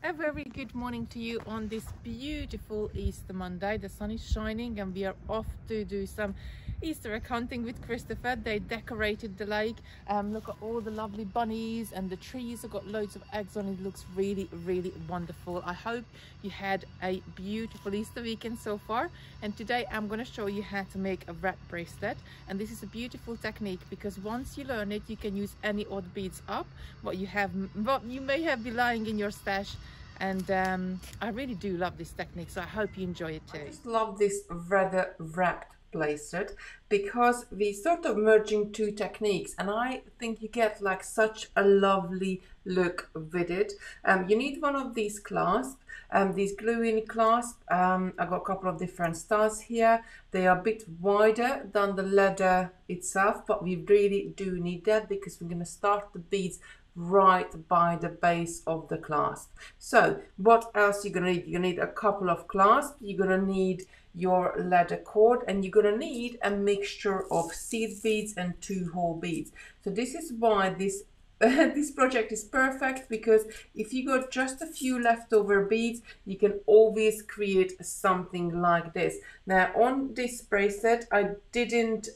A very good morning to you on this beautiful Easter Monday. The sun is shining and we are off to do some Easter egg hunting with Christopher. They decorated the lake. Look at all the lovely bunnies and the trees have got loads of eggs on it. It looks really, really wonderful. I hope you had a beautiful Easter weekend so far. And today I'm going to show you how to make a wrap bracelet. And this is a beautiful technique because once you learn it, you can use any odd beads up what you may have be lying in your stash. And I really do love this technique, so I hope you enjoy it too. I just love this rather wrapped bracelet because we sort of merging two techniques, and I think you get like such a lovely look with it. You need one of these clasps, these glue-in clasps. I've got a couple of different styles here. They are a bit wider than the leather itself, but we really do need that because we're going to start the beads right by the base of the clasp. So what else you're gonna need? You're gonna need a couple of clasps, you're gonna need your leather cord, and you're gonna need a mixture of seed beads and 2-hole beads. So this is why this this project is perfect, because if you got just a few leftover beads, you can always create something like this. Now on this bracelet I didn't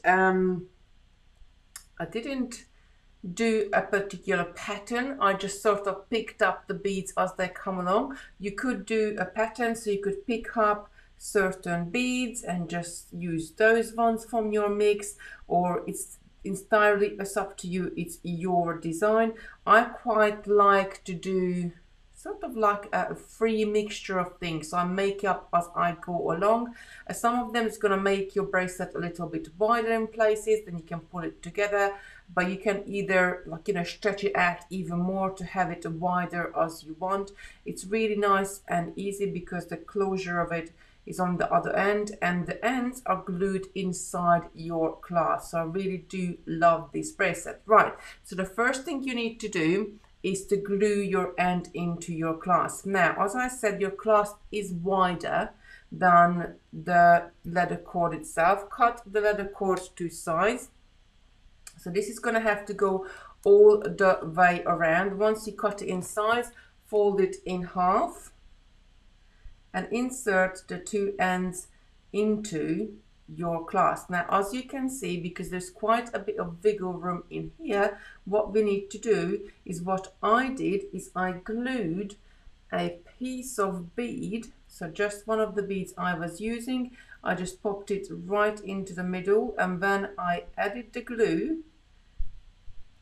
do a particular pattern. I just sort of picked up the beads as they come along. You could do a pattern, so you could pick up certain beads and just use those ones from your mix, or it's entirely up to you. It's your design. I quite like to do sort of like a free mixture of things, so I make up as I go along. Some of them is going to make your bracelet a little bit wider in places, then you can pull it together, but you can either, like, you know, stretch it out even more to have it wider as you want. It's really nice and easy because the closure of it is on the other end and the ends are glued inside your clasp. So I really do love this bracelet. Right, so the first thing you need to do is to glue your end into your clasp. Now, as I said, your clasp is wider than the leather cord itself. Cut the leather cord to size. So this is going to have to go all the way around. Once you cut it in size, fold it in half and insert the two ends into your clasp. Now, as you can see, because there's quite a bit of wiggle room in here, what we need to do is what I did is I glued a piece of bead. So just one of the beads I was using, I just popped it right into the middle, and then I added the glue.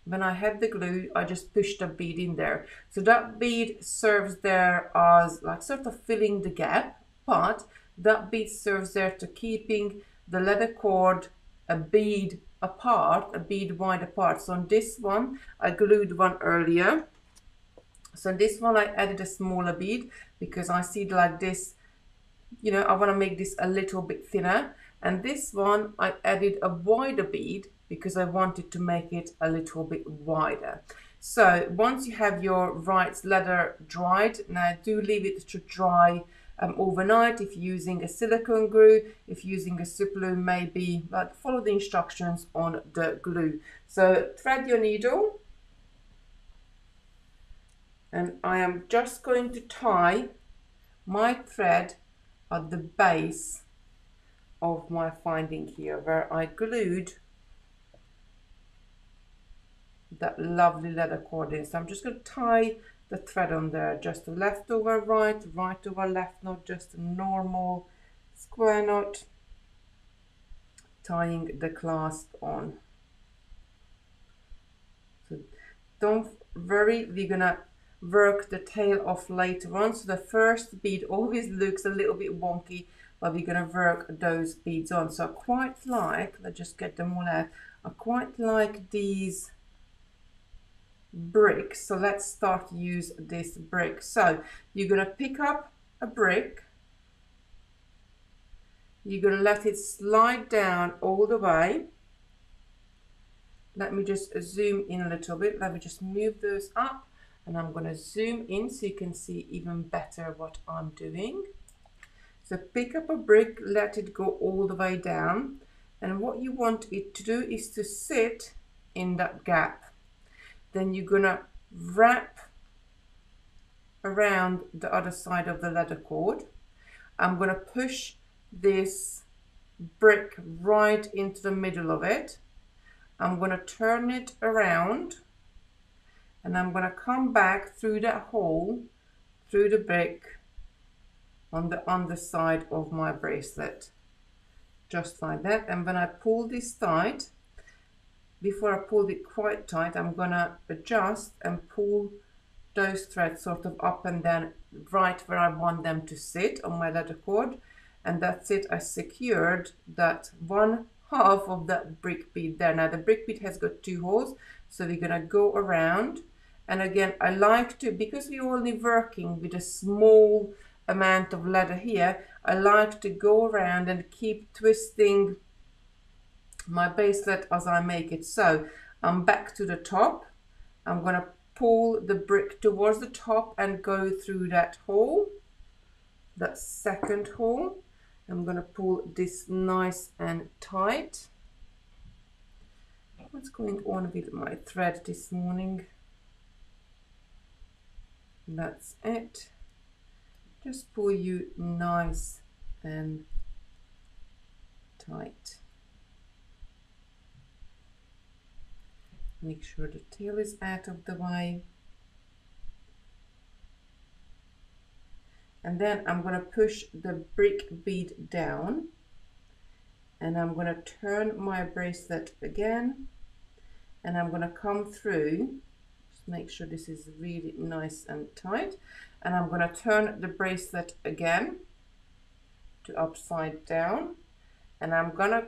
When I had the glue, I just pushed a bead in there. So that bead serves there as like sort of filling the gap, but that bead serves there to keeping the leather cord a bead apart, a bead wide apart. So on this one, I glued one earlier. So this one I added a smaller bead because I see it like this, you know, I want to make this a little bit thinner. And this one I added a wider bead because I wanted to make it a little bit wider. So once you have your right leather dried, now do leave it to dry overnight. If you're using a silicone glue, if you're using a super glue, maybe, but follow the instructions on the glue. So thread your needle, and I am just going to tie my thread at the base of my finding here where I glued that lovely leather cord in. So I'm just going to tie the thread on there, just a left over right, right over left knot, just a normal square knot, tying the clasp on. So don't worry, we're gonna work the tail off later on. So the first bead always looks a little bit wonky, but we're gonna work those beads on. So I quite like, let's just get them all out, I quite like these bricks. So let's start to use this brick. So you're going to pick up a brick, you're going to let it slide down all the way. Let me just zoom in a little bit. Let me just move those up, and I'm going to zoom in so you can see even better what I'm doing. So pick up a brick, let it go all the way down, and what you want it to do is to sit in that gap. Then you're gonna wrap around the other side of the leather cord. I'm going to push this brick right into the middle of it. I'm going to turn it around and I'm going to come back through that hole, through the brick on the underside of my bracelet. Just like that. And when I pull this tight, before I pull it quite tight, I'm going to adjust and pull those threads sort of up and down right where I want them to sit on my leather cord. And that's it. I secured that one half of that brick bead there. Now the brick bead has got two holes, so we're gonna go around. And again, I like to, because we're only working with a small amount of leather here, I like to go around and keep twisting my bracelet as I make it. So I'm back to the top. I'm gonna pull the brick towards the top and go through that hole, that second hole. I'm going to pull this nice and tight. What's going on with my thread this morning? That's it. Just pull you nice and tight. Make sure the tail is out of the way. And then I'm going to push the brick bead down and I'm going to turn my bracelet again and I'm going to come through. Just make sure this is really nice and tight, and I'm going to turn the bracelet again to upside down, and I'm going to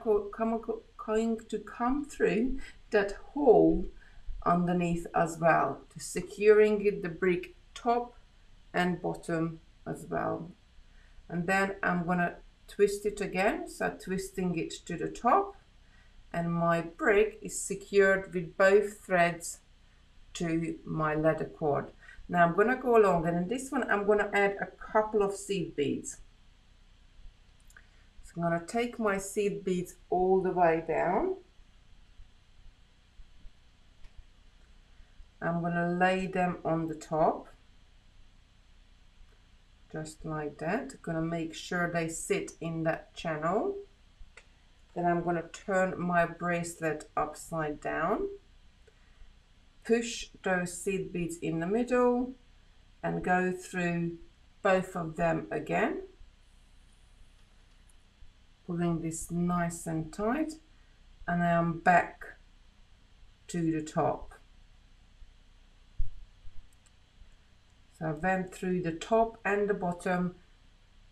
come through that hole underneath as well, to securing it, the brick top and bottom as well. And then I'm going to twist it again, so twisting it to the top, and my brick is secured with both threads to my leather cord. Now I'm going to go along, and in this one I'm going to add a couple of seed beads. So I'm going to take my seed beads all the way down. I'm going to lay them on the top. Just like that. I'm going to make sure they sit in that channel. Then I'm going to turn my bracelet upside down, push those seed beads in the middle and go through both of them again, pulling this nice and tight, and I am back to the top. So I went through the top and the bottom,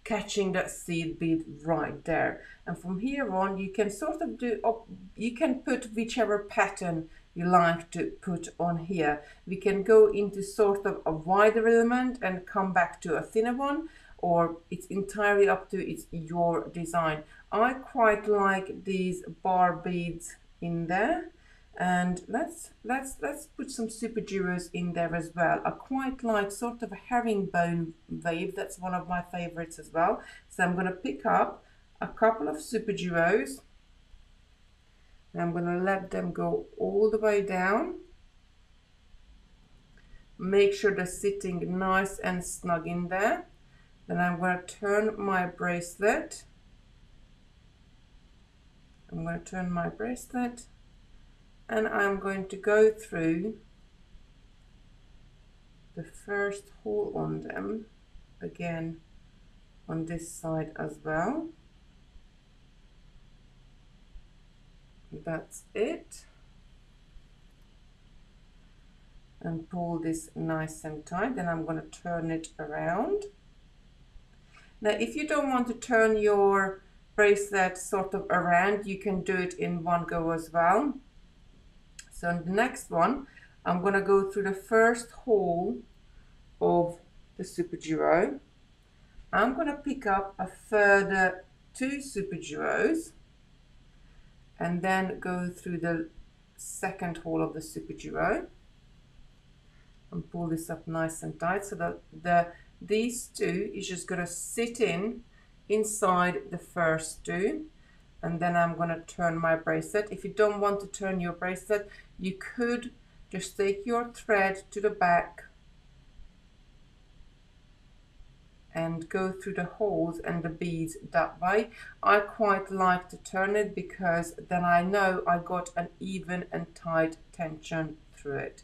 catching that seed bead right there. And from here on, you can sort of you can put whichever pattern you like to put on here. We can go into sort of a wider element and come back to a thinner one, or it's entirely up to your design. I quite like these bar beads in there. And let's put some super duos in there as well. I quite like sort of a herringbone wave. That's one of my favorites as well. So I'm going to pick up a couple of super duos and I'm going to let them go all the way down. Make sure they're sitting nice and snug in there. Then I'm going to turn my bracelet. And I'm going to go through the first hole on them again on this side as well. That's it. And pull this nice and tight. Then I'm going to turn it around. Now if you don't want to turn your bracelet sort of around, you can do it in one go as well. So on the next one, I'm going to go through the first hole of the super duo. I'm going to pick up a further 2 super duos and then go through the second hole of the super duo and pull this up nice and tight, so that these 2 is just going to sit inside the first 2. And then I'm going to turn my bracelet. If you don't want to turn your bracelet, you could just take your thread to the back and go through the holes and the beads that way. I quite like to turn it because then I know I got an even and tight tension through it.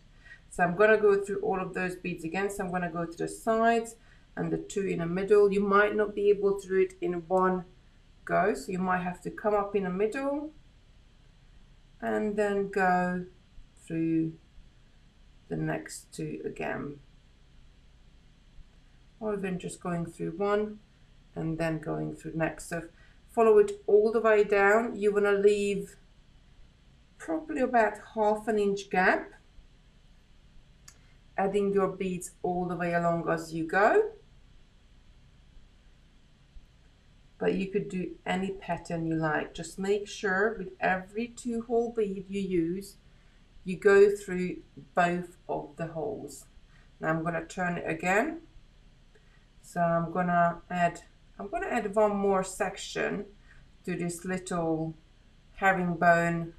So I'm going to go through all of those beads again. So I'm going to go to the sides and the two in the middle. You might not be able to do it in one go, so you might have to come up in the middle and then go through the next two again, or even just going through one and then going through next. So follow it all the way down. You want to leave probably about ½ an inch gap, adding your beads all the way along as you go. But you could do any pattern you like. Just make sure with every 2-hole bead you use, you go through both of the holes. Now I'm going to turn it again. So I'm going to add one more section to this little herringbone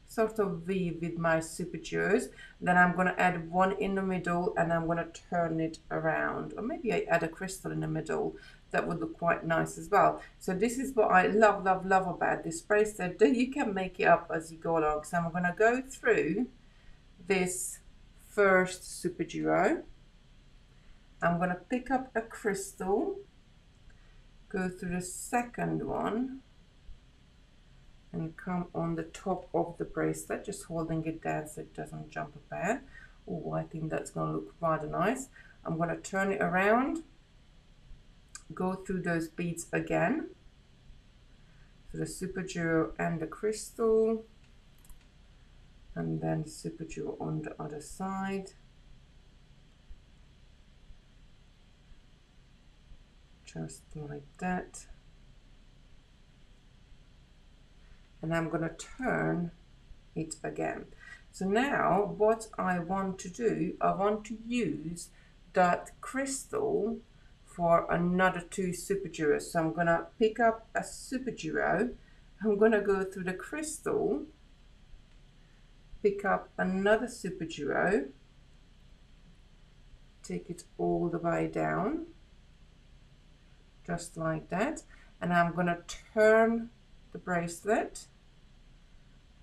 sort of V with my super duos. Then I'm going to add one in the middle and I'm going to turn it around, or maybe I add a crystal in the middle. That would look quite nice as well. So this is what I love about this bracelet, that you can make it up as you go along. So I'm going to go through this first super duo. I'm going to pick up a crystal, go through the second one and come on the top of the bracelet, just holding it down so it doesn't jump about. Oh, I think that's going to look rather nice. I'm going to turn it around, go through those beads again, so the super duo and the crystal, and then the super duo on the other side. Just like that. And I'm going to turn it again. So now what I want to do, I want to use that crystal for another 2 super duos. So I'm going to pick up a super duo, I'm going to go through the crystal, pick up another super duo, take it all the way down, just like that, and I'm going to turn the bracelet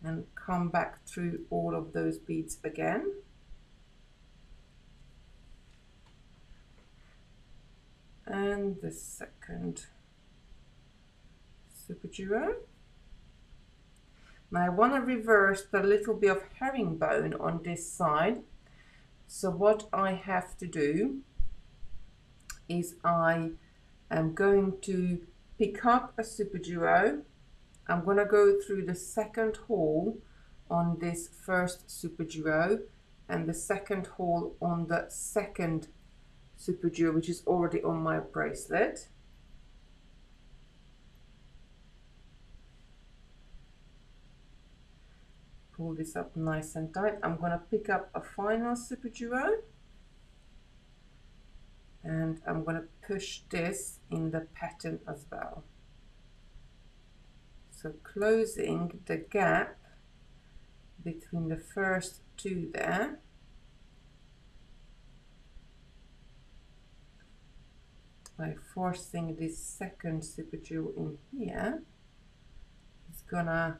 and come back through all of those beads again. And the second super duo. Now I want to reverse the little bit of herringbone on this side. So what I have to do is I am going to pick up a super duo. I'm going to go through the second hole on this first super duo and the second hole on the second super duo, which is already on my bracelet. Pull this up nice and tight. I'm going to pick up a final super duo and I'm going to push this in the pattern as well. So closing the gap between the first 2 there. By forcing this second super duo in here, it's gonna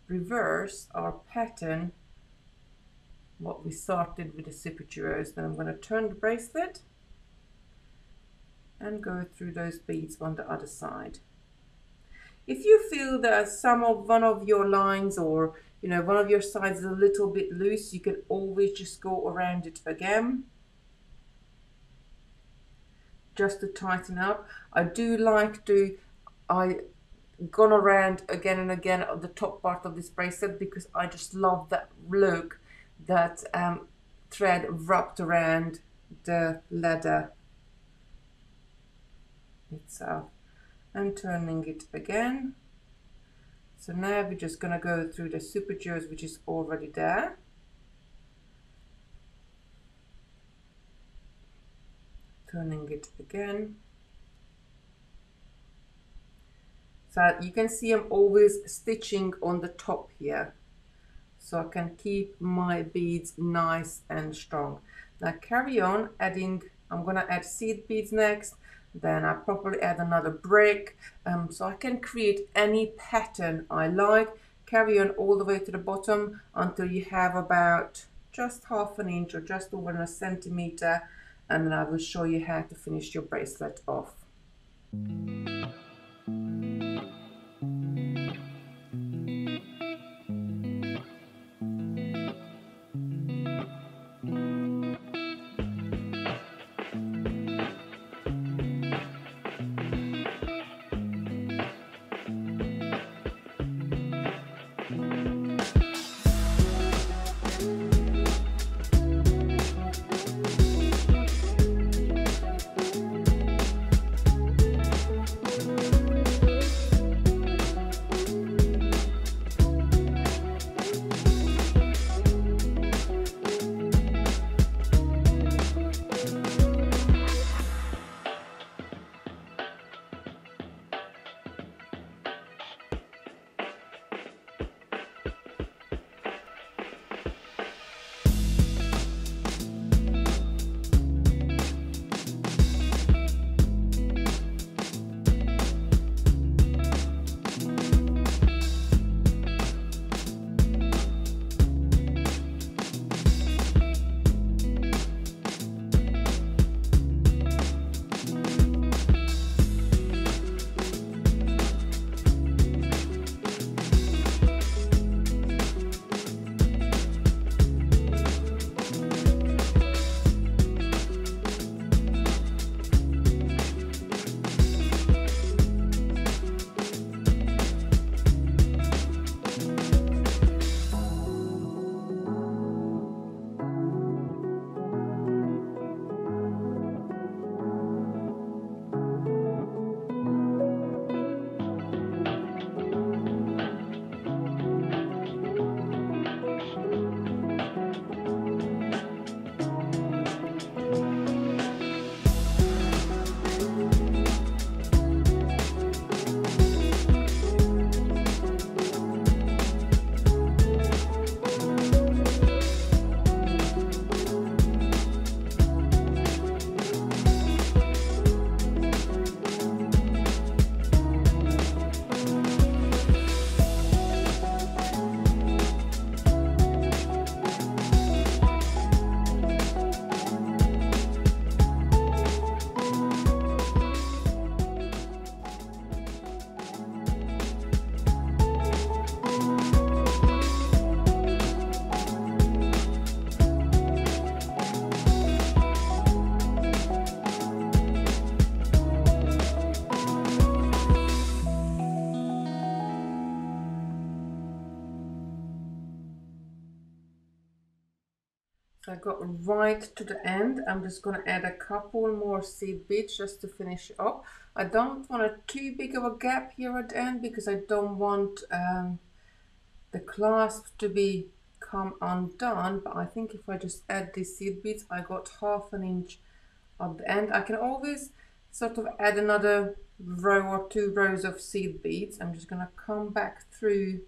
reverse our pattern, what we started with the super duos. Then I'm going to turn the bracelet and go through those beads on the other side. If you feel that one of your lines or one of your sides is a little bit loose, you can always just go around it again, just to tighten up. I do like to, I gone around again and again on the top part of this bracelet because I just love that look, that thread wrapped around the leather itself. And turning it again. So now we're just going to go through the super duos, which is already there. Turning it again. So you can see I'm always stitching on the top here, so I can keep my beads nice and strong. Now carry on adding I'm gonna add seed beads next, then I probably add another brick, so I can create any pattern I like. Carry on all the way to the bottom until you have about just half an inch or just over a centimeter, and then I will show you how to finish your bracelet off. So I got right to the end. I'm just going to add a couple more seed beads just to finish up. I don't want a too big of a gap here at the end because I don't want the clasp to come undone. But I think if I just add these seed beads, I got half an inch at the end. I can always sort of add another row or 2 rows of seed beads. I'm just going to come back through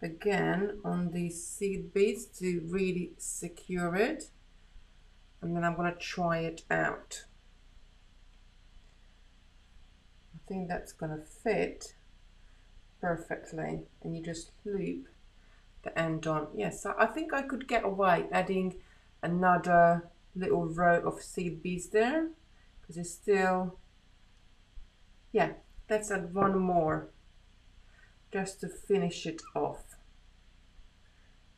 again on these seed beads to really secure it, and then I'm going to try it out. I think that's going to fit perfectly, and you just loop the end on. Yes, so I think I could get away adding another little row of seed beads there, because it's still, yeah, let's add one more just to finish it off.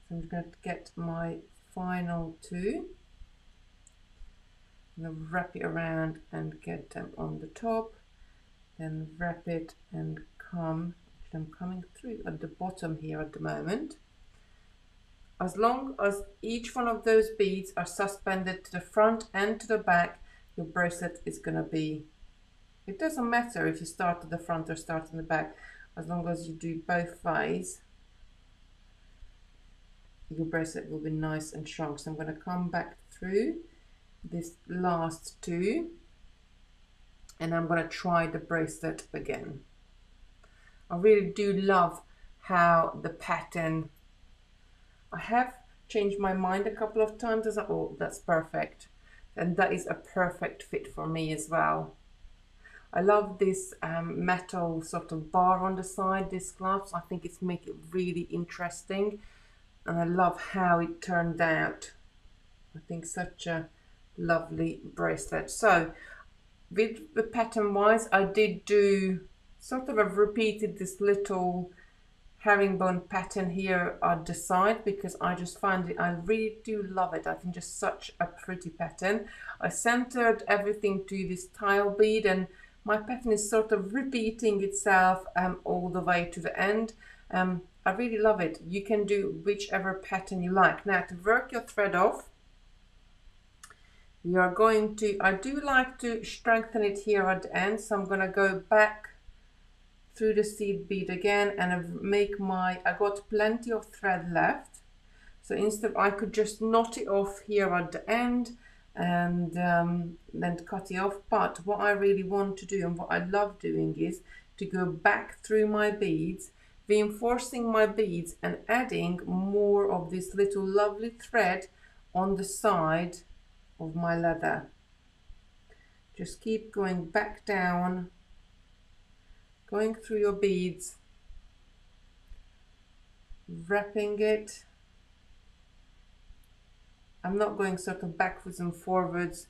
So I'm going to get my final 2, and wrap it around and get them on the top, then wrap it and come. I'm coming through at the bottom here at the moment. As long as each one of those beads are suspended to the front and to the back, your bracelet is going to be, it doesn't matter if you start at the front or start in the back, as long as you do both ways, your bracelet will be nice and strong. So I'm going to come back through this last 2, and I'm going to try the bracelet again. I really do love how the pattern, I have changed my mind a couple of times. I was like, oh, that's perfect. and that is a perfect fit for me as well. I love this metal sort of bar on the side, this clasp. I think it's make it really interesting, and I love how it turned out. I think such a lovely bracelet. So with the pattern wise, I did do sort of, I've repeated this little herringbone pattern here on the side because I just find it, I really do love it. I think just such a pretty pattern. I centered everything to this tile bead, and my pattern is sort of repeating itself all the way to the end. I really love it. You can do whichever pattern you like. Now to work your thread off, you are going to, I do like to strengthen it here at the end, so I'm going to go back through the seed bead again and make my, I got plenty of thread left, so instead I could just knot it off here at the end and then cut it off. But what I really want to do and what I love doing is to go back through my beads, reinforcing my beads and adding more of this little lovely thread on the side of my leather. Just keep going back down, going through your beads, wrapping it. I'm not going sort of backwards and forwards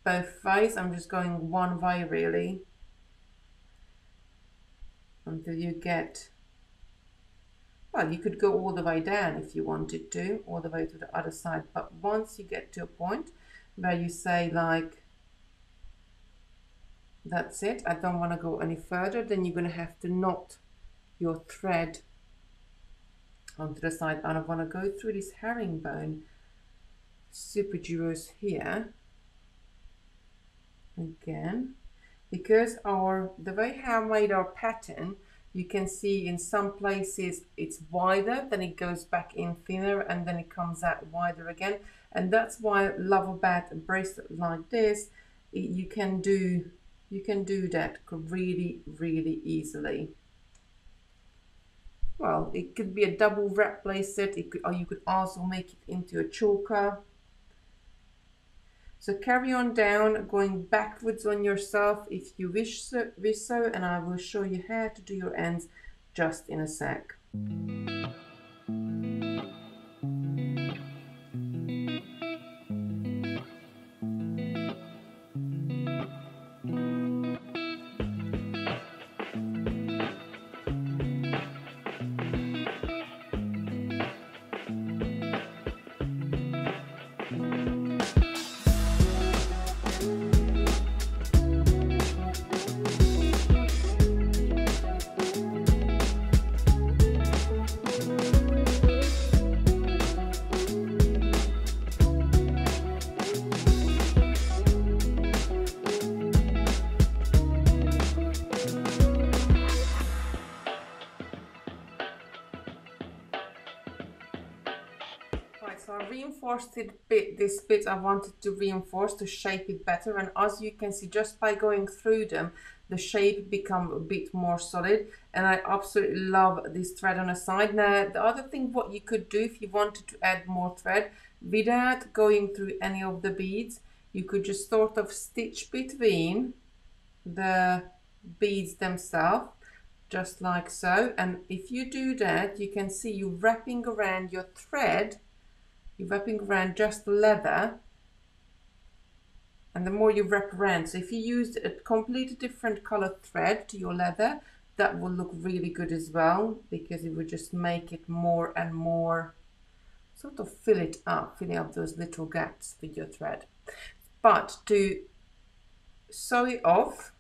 both ways, I'm just going one way really until you get, well, you could go all the way down if you wanted to, all the way to the other side, but once you get to a point where you say like, that's it, I don't want to go any further, then you're going to have to knot your thread onto the side. And I want to go through this herringbone super duos here again, because the way how I made our pattern, you can see in some places it's wider, then it goes back in thinner, and then it comes out wider again. And that's why I love about a bracelet like this. You can do that really, really easily. Well, it could be a double wrap bracelet, or you could also make it into a choker. So carry on down, going backwards on yourself if you wish so, and I will show you how to do your ends just in a sec. So I reinforced this bit I wanted to reinforce to shape it better, and as you can see, just by going through them, the shape become a bit more solid, and I absolutely love this thread on the side. Now the other thing what you could do if you wanted to add more thread without going through any of the beads, you could just sort of stitch between the beads themselves, just like so. And if you do that, you can see you wrapping around your thread, you're wrapping around just the leather, and the more you wrap around, so if you used a completely different colored thread to your leather, that will look really good as well, because it would just make it more and more, sort of filling up those little gaps with your thread. But to sew it off,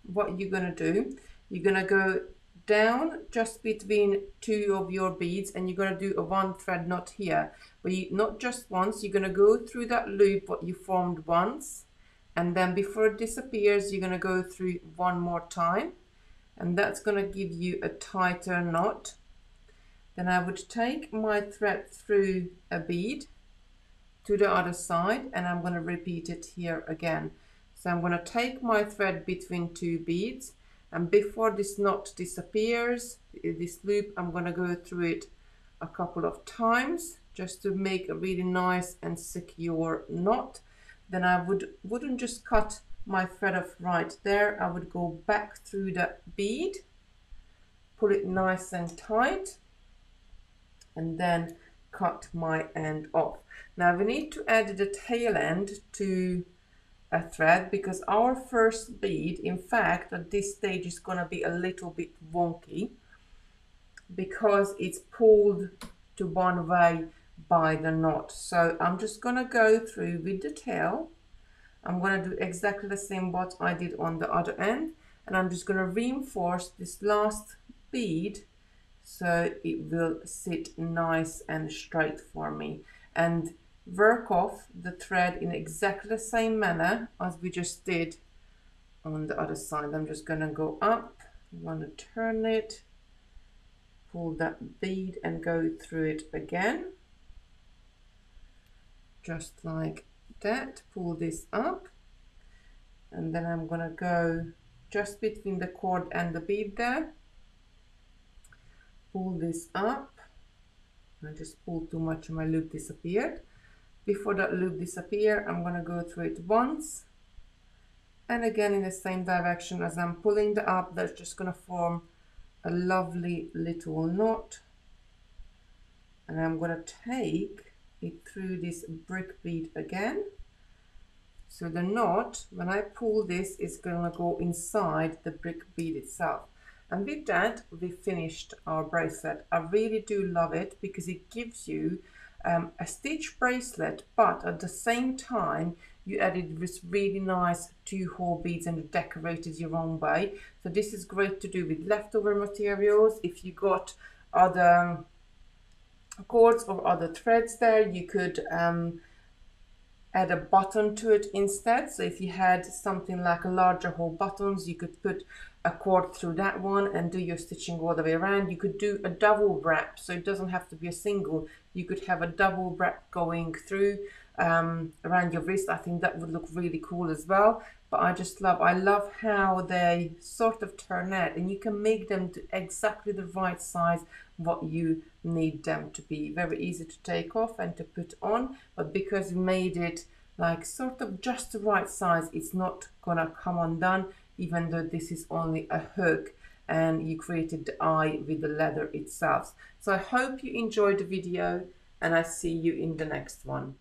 what you're going to do, you're going to go down just between two of your beads, and you're going to do a one thread knot here, but you not just once, you're going to go through that loop what you formed once, and then before it disappears you're going to go through one more time, and that's going to give you a tighter knot. Then I would take my thread through a bead to the other side, and I'm going to repeat it here again. So I'm going to take my thread between two beads, and before this knot disappears, this loop, I'm going to go through it a couple of times just to make a really nice and secure knot. then I wouldn't just cut my thread off right there. I would go back through the bead, pull it nice and tight, and then cut my end off. Now we need to add the tail end to a thread, because our first bead, in fact, at this stage is going to be a little bit wonky because it's pulled to one way by the knot. So I'm just going to go through with the tail. I'm going to do exactly the same what I did on the other end, and I'm just going to reinforce this last bead so it will sit nice and straight for me, and work off the thread in exactly the same manner as we just did on the other side. I'm just going to go up, I'm going to turn it, pull that bead and go through it again, just like that. Pull this up, and then I'm going to go just between the cord and the bead there, pull this up. I just pulled too much and my loop disappeared. Before that loop disappears, I'm going to go through it once and again in the same direction. As I'm pulling the up, that's just going to form a lovely little knot, and I'm going to take it through this brick bead again. So the knot, when I pull this, is going to go inside the brick bead itself. And with that, we finished our bracelet. I really do love it because it gives you a stitch bracelet, but at the same time you added this really nice 2-hole beads and decorated your own way. So this is great to do with leftover materials. If you got other cords or other threads there, you could add a button to it instead. So if you had something like a larger hole buttons, you could put a cord through that one and do your stitching all the way around. You could do a double wrap, so it doesn't have to be a single. You could have a double wrap going through around your wrist. I think that would look really cool as well. But I love how they sort of turn out, and you can make them to exactly the right size what you need them to be. Very easy to take off and to put on, but because we made it like sort of just the right size, it's not gonna come undone, even though this is only a hook and you created the eye with the leather itself. So I hope you enjoyed the video, and I see you in the next one.